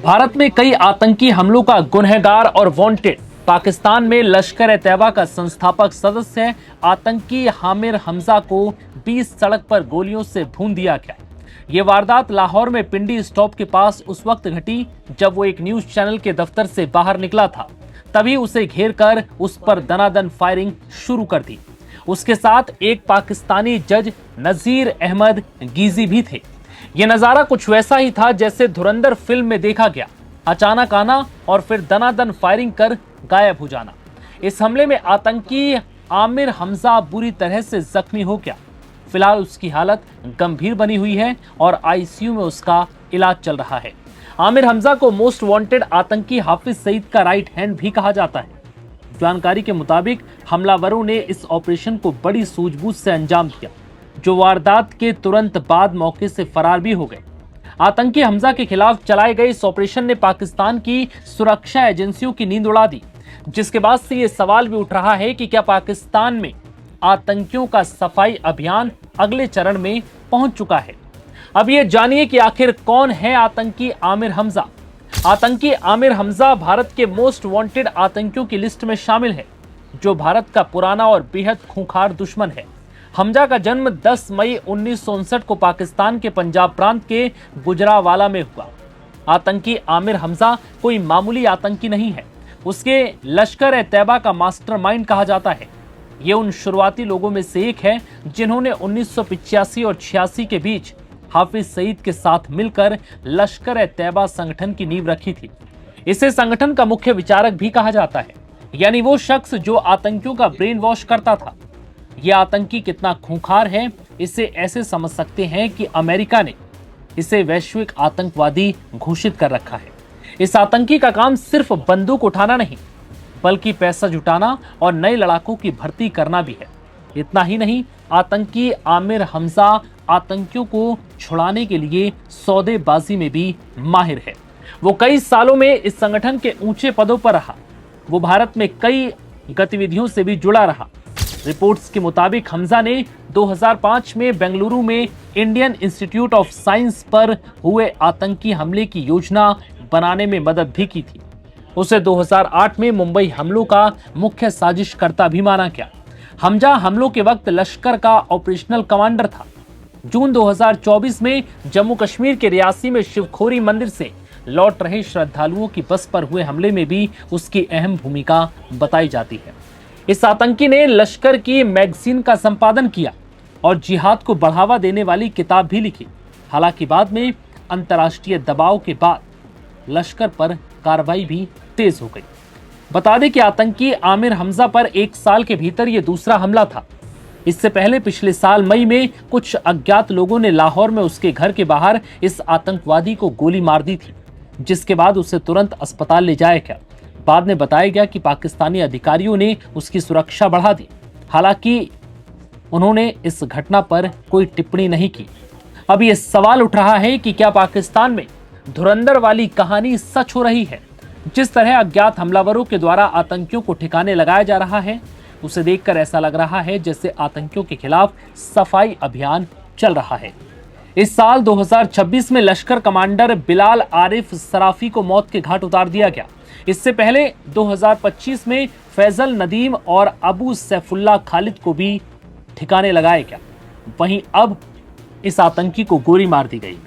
भारत में कई आतंकी हमलों का गुनहगार और वांटेड पाकिस्तान में लश्कर-ए-तैयबा का संस्थापक सदस्य आतंकी आमिर हमजा को 20 सड़क पर गोलियों से भून दिया गया। ये वारदात लाहौर में पिंडी स्टॉप के पास उस वक्त घटी जब वो एक न्यूज चैनल के दफ्तर से बाहर निकला था। तभी उसे घेर कर उस पर दनादन फायरिंग शुरू कर दी। उसके साथ एक पाकिस्तानी जज नजीर अहमद गीजी भी थे। ये नजारा कुछ वैसा ही था जैसे धुरंधर फिल्म में देखा गया, अचानक आना और फिर दनादन फायरिंग कर गायब हो जाना। इस हमले में आतंकी आमिर हमजा बुरी तरह से जख्मी हो गया। फिलहाल उसकी हालत गंभीर बनी हुई है और आईसीयू में उसका इलाज चल रहा है। आमिर हमजा को मोस्ट वांटेड आतंकी हाफिज सईद का राइट हैंड भी कहा जाता है। जानकारी के मुताबिक हमलावरों ने इस ऑपरेशन को बड़ी सूझबूझ से अंजाम दिया, जो वारदात के तुरंत बाद मौके से फरार भी हो गए। आतंकी हमजा के खिलाफ चलाए गए इस ऑपरेशन ने पाकिस्तान की सुरक्षा एजेंसियों की नींद उड़ा दी, जिसके बाद से ये सवाल भी उठ रहा है कि क्या पाकिस्तान में आतंकियों का सफाई अभियान अगले चरण में पहुंच चुका है। अब ये जानिए कि आखिर कौन है आतंकी आमिर हमजा। आतंकी आमिर हमजा भारत के मोस्ट वांटेड आतंकियों की लिस्ट में शामिल है, जो भारत का पुराना और बेहद खूंखार दुश्मन है। हमजा का जन्म 10 मई 1959 को पाकिस्तान के पंजाब प्रांत के गुजरावाला में हुआ। आतंकी आमिर हमजा कोई मामूली आतंकी नहीं है। उसके लश्कर-ए-तैयबा का मास्टरमाइंड कहा जाता है। ये उन शुरुआती लोगों में से एक है जिन्होंने 1985 और 86 के बीच हाफिज सईद के साथ मिलकर लश्कर-ए-तैयबा संगठन की नींव रखी थी। इसे संगठन का मुख्य विचारक भी कहा जाता है, यानी वो शख्स जो आतंकियों का ब्रेन वॉश करता था। यह आतंकी कितना खूंखार है, इसे ऐसे समझ सकते हैं कि अमेरिका ने इसे वैश्विक आतंकवादी घोषित कर रखा है। इस आतंकी का काम सिर्फ बंदूक उठाना नहीं, बल्कि पैसा जुटाना और नए लड़ाकों की भर्ती करना भी है। इतना ही नहीं, आतंकी आमिर हमजा आतंकियों को छुड़ाने के लिए सौदेबाजी में भी माहिर है। वो कई सालों में इस संगठन के ऊंचे पदों पर रहा। वो भारत में कई गतिविधियों से भी जुड़ा रहा। रिपोर्ट्स के मुताबिक हमजा ने 2005 में बेंगलुरु में इंडियन इंस्टीट्यूट ऑफ साइंस पर हुए आतंकी हमले की योजना बनाने में मदद भी की थी। उसे 2008 में मुंबई हमलों का मुख्य साजिशकर्ता भी माना गया। हमजा हमलों के वक्त लश्कर का ऑपरेशनल कमांडर था। जून 2024 में जम्मू कश्मीर के रियासी में शिवखोरी मंदिर से लौट रहे श्रद्धालुओं की बस पर हुए हमले में भी उसकी अहम भूमिका बताई जाती है। इस आतंकी ने लश्कर की मैगजीन का संपादन किया और जिहाद को बढ़ावा देने वाली किताब भी लिखी। हालांकि बाद में अंतर्राष्ट्रीय दबाव के बाद लश्कर पर कार्रवाई भी तेज हो गई। बता दें कि आतंकी आमिर हमजा पर 1 साल के भीतर यह दूसरा हमला था। इससे पहले पिछले साल मई में कुछ अज्ञात लोगों ने लाहौर में उसके घर के बाहर इस आतंकवादी को गोली मार दी थी, जिसके बाद उसे तुरंत अस्पताल ले जाया गया। बाद में बताया गया कि पाकिस्तानी अधिकारियों ने उसकी सुरक्षा बढ़ा दी। हालांकि उन्होंने इस घटना पर कोई टिप्पणी नहीं की। अब यह सवाल उठ रहा है कि क्या पाकिस्तान में धुरंधर वाली कहानी सच हो रही है। जिस तरह अज्ञात हमलावरों के द्वारा आतंकियों को ठिकाने लगाया जा रहा है, उसे देखकर ऐसा लग रहा है जैसे आतंकियों के खिलाफ सफाई अभियान चल रहा है। इस साल 2026 में लश्कर कमांडर बिलाल आरिफ सराफी को मौत के घाट उतार दिया गया। इससे पहले 2025 में फैजल नदीम और अबू सैफुल्लाह खालिद को भी ठिकाने लगाया गया। वहीं अब इस आतंकी को गोली मार दी गई।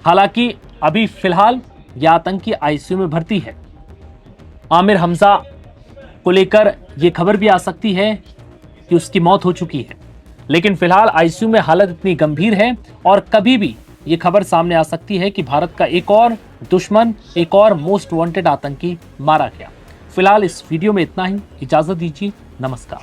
हालांकि अभी फिलहाल यह आतंकी आईसीयू में भर्ती है। आमिर हमजा को लेकर यह खबर भी आ सकती है कि उसकी मौत हो चुकी है, लेकिन फिलहाल आईसीयू में हालत इतनी गंभीर है और कभी भी यह खबर सामने आ सकती है कि भारत का एक और दुश्मन, एक और मोस्ट वांटेड आतंकी मारा गया। फिलहाल इस वीडियो में इतना ही। इजाजत दीजिए। नमस्कार।